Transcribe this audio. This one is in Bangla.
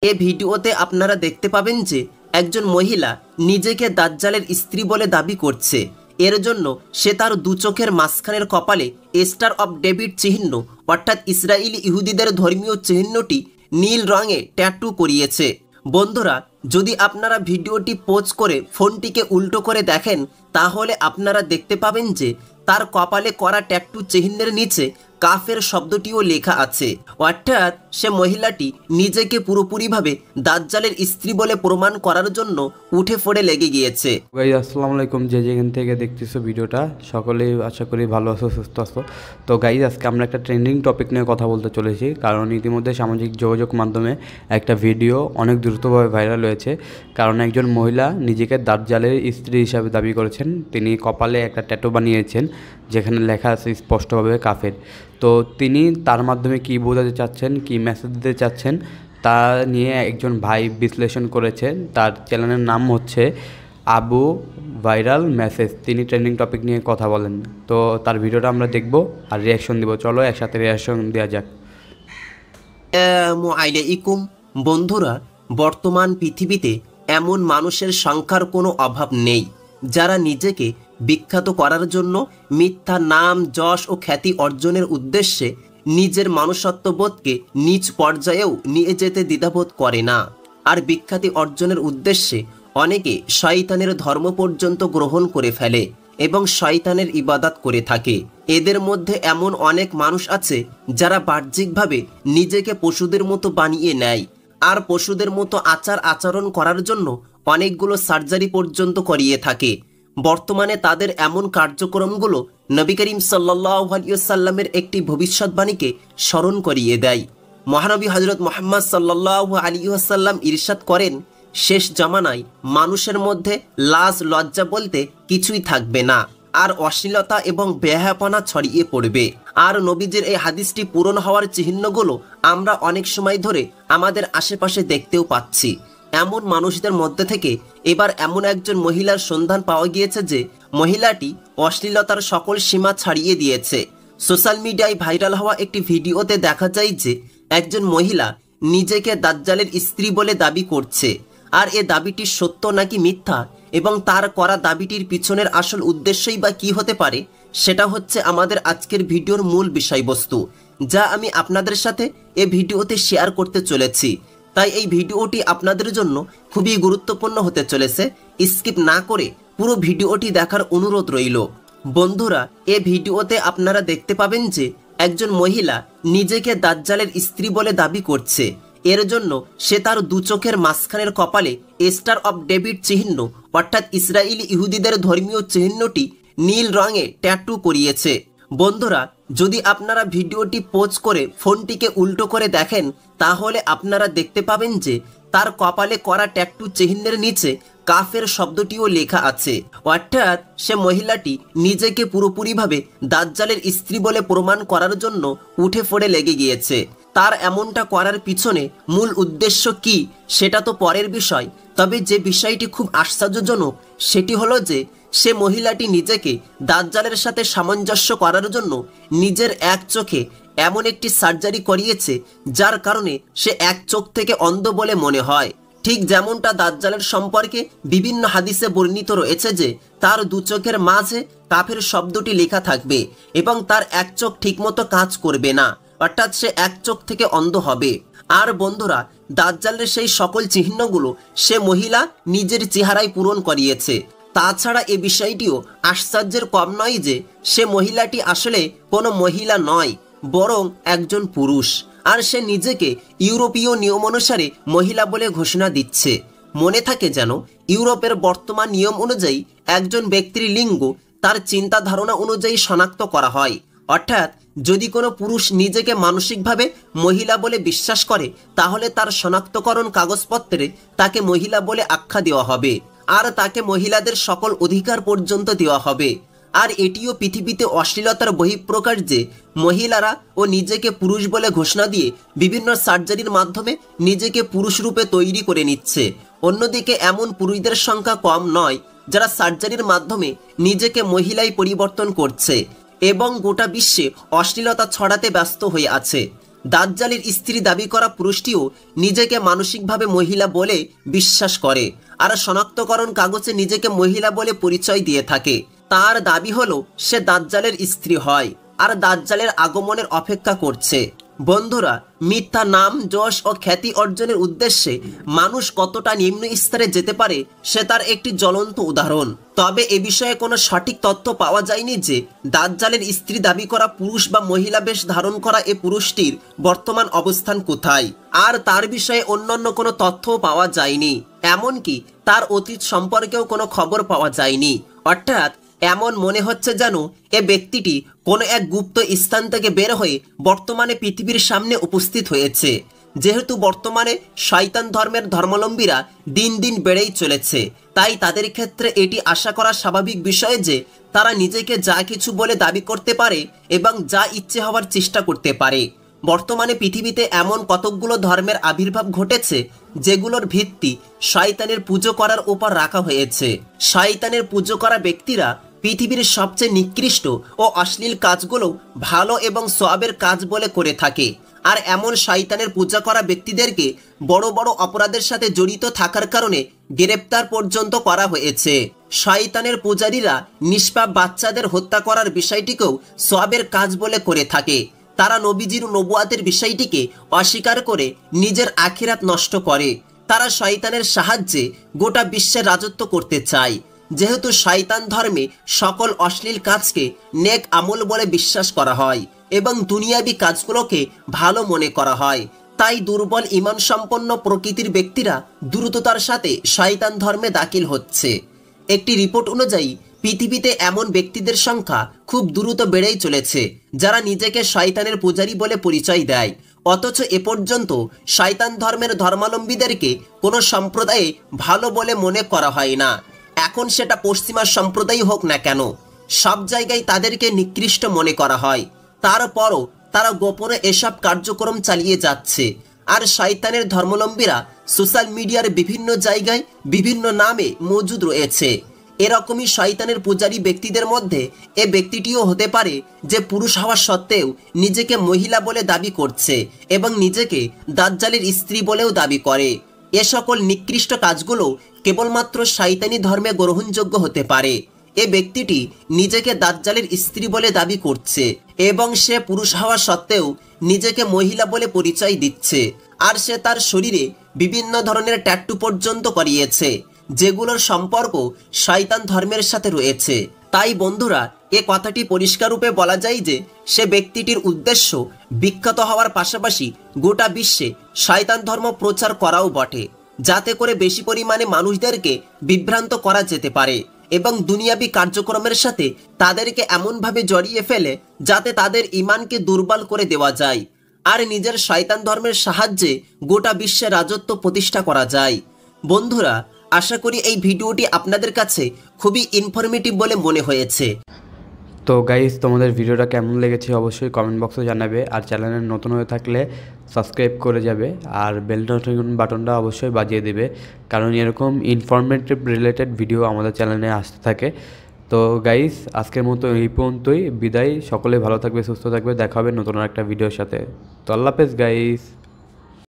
এই ভিডিওতে আপনারা দেখতে পাবেন যে একজন মহিলা নিজেকে দাজ্জালের স্ত্রী বলে দাবি করছে। এর জন্য সে তার দু চোখের মাঝখানের কপালে স্টার অফ ডেভিড চিহ্ন অর্থাৎ ইসরায়েলি ইহুদিদের ধর্মীয় চিহ্নটি নীল রঙে ট্যাটু করিয়েছে। বন্ধুরা, যদি আপনারা ভিডিওটি পোজ করে ফোনটিকে উল্টো করে দেখেন তাহলে আপনারা দেখতে পাবেন যে তার কপালে করা ট্যাটু চিহ্নের নিচে কাফের শব্দটিও লেখা আছে। অর্থাৎ সে মহিলাটি নিজেকে পুরোপুরিভাবে দাজ্জালের স্ত্রী বলে প্রমাণ করার জন্য উঠে পড়ে লেগে গিয়েছে। গাইজ আসসালামু আলাইকুম, যে যেখান থেকে দেখতেছো ভিডিওটা সকলেই আশা করি ভালো আছো, সুস্থ আছো। তো গাইজ আজকে আমরা একটা ট্রেন্ডিং টপিক নিয়ে কথা বলতে চলেছি, কারণ ইতিমধ্যে সামাজিক যোগাযোগ মাধ্যমে একটা ভিডিও অনেক দ্রুতভাবে ভাইরাল হয়েছে। কারণ একজন মহিলা নিজেকে দাজ্জালের স্ত্রী হিসাবে দাবি করেছেন। তিনি কপালে একটা ট্যাটু বানিয়েছেন যেখানে লেখা আছে স্পষ্টভাবে কাফের। তো তিনি তার মাধ্যমে কি বোঝাতে চাচ্ছেন, কি মেসেজ দিতে চাচ্ছেন তা নিয়ে একজন ভাই বিশ্লেষণ করেছেন। তার চ্যানেলের নাম হচ্ছে আবু ভাইরাল মেসেজ। তিনি ট্রেন্ডিং টপিক নিয়ে কথা বলেন। তো তার ভিডিওটা আমরা দেখব আর রিয়াকশন দিব। চলো একসাথে রিয়াকশন দেওয়া যাক। আলাইকুম বন্ধুরা, বর্তমান পৃথিবীতে এমন মানুষের সংখ্যার কোনো অভাব নেই যারা নিজেকে বিখ্যাত করার জন্য মিথ্যা নাম, যশ ও খ্যাতি অর্জনের উদ্দেশ্যে নিজের মনুষ্যত্ববোধকে নিজ পর্যায়েও নিয়ে যেতে দ্বিধাবোধ করে না। আর বিখ্যাতি অর্জনের উদ্দেশ্যে অনেকে শয়তানের ধর্ম পর্যন্ত গ্রহণ করে ফেলে এবং শয়তানের ইবাদত করে থাকে। এদের মধ্যে এমন অনেক মানুষ আছে যারা বাহ্যিকভাবে নিজেকে পশুদের মতো বানিয়ে নেয় আর পশুদের মতো আচার আচরণ করার জন্য অনেকগুলো সার্জারি পর্যন্ত করিয়ে থাকে। বর্তমানে তাদের এমন কার্যক্রমগুলো নবী করিম সাল্লাল্লাহু আলাইহি ওয়াসাল্লামের একটি ভবিষ্যৎবাণীকে স্মরণ করিয়ে দেয়। মহানবী হযরত মুহাম্মদ সাল্লাল্লাহু আলাইহি ওয়াসাল্লাম ইরশাদ করেন, শেষ জামানায় মানুষের মধ্যে লাজ লজ্জা বলতে কিছুই থাকবে না, আর অশ্লীলতা এবং বেহায়াপনা ছড়িয়ে পড়বে। আর নবীজির এই হাদিসটি পূরণ হওয়ার চিহ্নগুলো আমরা অনেক সময় ধরে আমাদের আশেপাশে দেখতেও পাচ্ছি। এমন মানুষদের মধ্যে থেকে এবার এমন একজন মহিলার সন্ধান পাওয়া গিয়েছে যে মহিলাটি অশ্লীলতার সকল সীমা ছাড়িয়ে দিয়েছে। সোশ্যাল মিডিয়ায় ভাইরাল হওয়া একটি ভিডিওতে দেখা যায় যে একজন মহিলা নিজেকে দাজ্জালের স্ত্রী বলে দাবি করছে। আর এ দাবিটি সত্য নাকি মিথ্যা এবং তার করা দাবিটির পিছনের আসল উদ্দেশ্যই বা কী হতে পারে, সেটা হচ্ছে আমাদের আজকের ভিডিওর মূল বিষয়বস্তু, যা আমি আপনাদের সাথে এ ভিডিওতে শেয়ার করতে চলেছি। তাই এই ভিডিওটি আপনাদের জন্য খুবই গুরুত্বপূর্ণ হতে চলেছে। স্কিপ না করে পুরো ভিডিওটি দেখার অনুরোধ রইল। বন্ধুরা, এ ভিডিওতে আপনারা দেখতে পাবেন যে একজন মহিলা নিজেকে দাজ্জালের স্ত্রী বলে দাবি করছে। এর জন্য সে তার দু চোখের মাঝখানের কপালে স্টার অফ ডেভিড চিহ্ন অর্থাৎ ইসরায়েলি ইহুদিদের ধর্মীয় চিহ্নটি নীল রঙে ট্যাটু করিয়েছে। বন্ধুরা, যদি আপনারা ভিডিওটি পোজ করে ফোনটিকে উল্টো করে দেখেন তাহলে আপনারা দেখতে পাবেন যে তার কপালে করা ট্যাটু চিহ্নের নিচে কাফের শব্দটিও লেখা আছে। অর্থাৎ সে মহিলাটি নিজেকে পুরোপুরিভাবে দাজ্জালের স্ত্রী বলে প্রমাণ করার জন্য উঠে পড়ে লেগে গিয়েছে। তার এমনটা করার পিছনে মূল উদ্দেশ্য কি সেটা তো পরের বিষয়, তবে যে বিষয়টি খুব আশ্চর্যজনক সেটি হলো যে সে মহিলাটি নিজেকে দাজ্জালের সাথে সামঞ্জস্য করার জন্য নিজের এক চোখে এমন একটি সার্জারি করিয়েছে যার কারণে সে এক চোখ থেকে অন্ধ বলে মনে হয়। ঠিক যেমনটা দাজ্জালের সম্পর্কে বিভিন্ন হাদিসে বর্ণিত রয়েছে যে তার দু চোখের মাঝে কাফের শব্দটি লেখা থাকবে এবং তার এক চোখ ঠিকমতো কাজ করবে না, অর্থাৎ সে এক চোখ থেকে অন্ধ হবে। আর বন্ধুরা, দাজ্জালের সেই সকল চিহ্নগুলো সে মহিলা নিজের চেহারায় পূরণ করিয়েছে। তাছাড়া এ বিষয়টিও আশ্চর্যের কম নয় যে সে মহিলাটি আসলে কোনো মহিলা নয়, বরং একজন পুরুষ। আর সে নিজেকে ইউরোপীয় নিয়ম অনুসারে মহিলা বলে ঘোষণা দিচ্ছে। মনে থাকে যেন ইউরোপের বর্তমান নিয়ম অনুযায়ী একজন ব্যক্তির লিঙ্গ তার চিন্তা ধারণা অনুযায়ী শনাক্ত করা হয়। অর্থাৎ যদি কোনো পুরুষ নিজেকে মানসিকভাবে মহিলা বলে বিশ্বাস করে তাহলে তার শনাক্তকরণ কাগজপত্রে তাকে মহিলা বলে আখ্যা দেওয়া হবে আর তাকে মহিলাদের সকল অধিকার পর্যন্ত দেওয়া হবে। আর এটিও পৃথিবীতে অশ্লীলতার বহিঃপ্রকাশ যে মহিলারা ও নিজেকে পুরুষ বলে ঘোষণা দিয়ে বিভিন্ন সার্জারির মাধ্যমে নিজেকে পুরুষ রূপে তৈরি করে নিচ্ছে। অন্যদিকে এমন পুরুষদের সংখ্যা কম নয় যারা সার্জারির মাধ্যমে নিজেকে মহিলায় পরিবর্তন করছে এবং গোটা বিশ্বে অশ্লীলতা ছড়াতে ব্যস্ত হয়ে আছে। দাজ্জালের স্ত্রী দাবি করা পুরুষটিও নিজেকে মানসিকভাবে মহিলা বলে বিশ্বাস করে আর শনাক্তকরণ কাগজে নিজেকে মহিলা বলে পরিচয় দিয়ে থাকে। তার দাবি হলো সে দাজ্জালের স্ত্রী হয় আর দাজ্জালের আগমনের অপেক্ষা করছে। বন্ধুরা, মিথ্যা নাম, যশ ও খ্যাতি অর্জনের উদ্দেশ্যে মানুষ কতটা নিম্ন স্তরে যেতে পারে সে তার একটি জ্বলন্ত উদাহরণ। তবে এ বিষয়ে কোনো সঠিক তথ্য পাওয়া যায়নি যে দাজ্জালের স্ত্রী দাবি করা পুরুষ বা মহিলা বেশ ধারণ করা এ পুরুষটির বর্তমান অবস্থান কোথায়, আর তার বিষয়ে অন্যান্য কোনো তথ্যও পাওয়া যায়নি। এমনকি তার অতীত সম্পর্কেও কোনো খবর পাওয়া যায়নি। অর্থাৎ এমন মনে হচ্ছে যেন এ ব্যক্তিটি কোনো এক গুপ্ত স্থান থেকে বের হয়ে বর্তমানে পৃথিবীর সামনে উপস্থিত হয়েছে। যেহেতু বর্তমানে শয়তান ধর্মের ধর্মাবলম্বীরা দিন দিন বেড়েই চলেছে, তাই তাদের ক্ষেত্রে এটি আশা করা স্বাভাবিক বিষয় যে তারা নিজেকে যা কিছু বলে দাবি করতে পারে এবং যা ইচ্ছে হওয়ার চেষ্টা করতে পারে। বর্তমানে পৃথিবীতে এমন কতকগুলো ধর্মের আবির্ভাব ঘটেছে যেগুলোর ভিত্তি শয়তানের পুজো করার উপর রাখা হয়েছে। শয়তানের পুজো করা ব্যক্তিরা পৃথিবীর সবচেয়ে নিকৃষ্ট ও অশ্লীল কাজগুলো ভালো এবং সওয়াবের কাজ বলে করে থাকে। আর এমন শয়তানের পূজা করা ব্যক্তিদেরকে বড় বড় অপরাধের সাথে জড়িত থাকার কারণে গ্রেপ্তার পর্যন্ত করা হয়েছে। শয়তানের পূজারীরা নিষ্পাপ বাচ্চাদের হত্যা করার বিষয়টিকেও সওয়াবের কাজ বলে করে থাকে। তারা নবীজির নবুয়াতের বিষয়টিকে অস্বীকার করে নিজের আখিরাত নষ্ট করে। তারা শয়তানের সাহায্যে গোটা বিশ্বের রাজত্ব করতে চায়। যেহেতু শয়তান ধর্মে সকল অশ্লীল কাজকে নেক আমল বলে বিশ্বাস করা হয় এবং দুনিয়াবি কাজগুলোকে ভালো মনে করা হয়, তাই দুর্বল ঈমান সম্পন্ন প্রকৃতির ব্যক্তিরা দ্রুততার সাথে শয়তান ধর্মে দাখিল হচ্ছে। একটি রিপোর্ট অনুযায়ী পৃথিবীতে এমন ব্যক্তিদের সংখ্যা খুব দ্রুত বেড়েই চলেছে যারা নিজেকে শয়তানের পূজারী বলে পরিচয় দেয়, অথচ এ পর্যন্ত শয়তান ধর্মের ধর্মাবলম্বীদেরকে কোনো সম্প্রদায়ে ভালো বলে মনে করা হয় না। এখন সেটা পশ্চিমা সম্প্রদায় হোক না কেন, সব জায়গায় তাদেরকে নিকৃষ্ট মনে করা হয়। তারপরও তারা গোপনে এসব কার্যক্রম চালিয়ে যাচ্ছে। আর শয়তানের ধর্মাবলম্বীরা সোশ্যাল মিডিয়ার বিভিন্ন জায়গায় বিভিন্ন নামে মজুদ রয়েছে। এরকমই শয়তানের পূজারী ব্যক্তিদের মধ্যে এ ব্যক্তিটিও হতে পারে যে পুরুষ হওয়া সত্ত্বেও নিজেকে মহিলা বলে দাবি করছে এবং নিজেকে দাজ্জালের স্ত্রী বলেও দাবি করে। এ সকল নিকৃষ্ট কাজগুলো কেবলমাত্র শয়তানি ধর্মে গ্রহণযোগ্য হতে পারে। এ ব্যক্তিটি নিজেকে দাজ্জালের স্ত্রী বলে দাবি করছে এবং সে পুরুষ হওয়া সত্ত্বেও নিজেকে মহিলা বলে পরিচয় দিচ্ছে। আর সে তার শরীরে বিভিন্ন ধরনের ট্যাটু পর্যন্ত করিয়েছে যেগুলোর সম্পর্ক শয়তান ধর্মের সাথে রয়েছে। তাই বন্ধুরা, এ কথাটি পরিষ্কার রূপে বলা যায় যে সে ব্যক্তিটির উদ্দেশ্য বিখ্যাত হওয়ার পাশাপাশি গোটা বিশ্বে শয়তান ধর্ম প্রচার করাও বটে, যাতে করে বেশি পরিমাণে মানুষদেরকে বিভ্রান্ত করা যেতে পারে এবং দুনিয়াবি কার্যক্রমের সাথে তাদেরকে এমনভাবে জড়িয়ে ফেলে যাতে তাদের ঈমানকে দুর্বল করে দেওয়া যায় আর নিজের শয়তান ধর্মের সাহায্যে গোটা বিশ্বে রাজত্ব প্রতিষ্ঠা করা যায়। বন্ধুরা, আশা করি এই ভিডিওটি আপনাদের কাছে খুবই ইনফরমেটিভ বলে মনে হয়েছে। তো গাইস, তোমাদের ভিডিওটা কেমন লেগেছে অবশ্যই কমেন্ট বক্সে জানাবে। আর চ্যানেলে নতুন হয়ে থাকলে সাবস্ক্রাইব করে যাবে আর বেল নোটিফিকেশন বাটনটা অবশ্যই বাজিয়ে দেবে, কারণ এরকম ইনফরমেটিভ রিলেটেড ভিডিও আমাদের চ্যানেলে আসতে থাকে। তো গাইস, আজকের মতো এই পর্যন্তই বিদায়। সকলে ভালো থাকবে, সুস্থ থাকবে, দেখা হবে নতুন একটা ভিডিওর সাথে। তো আল্লাহ হাফেজ গাইস।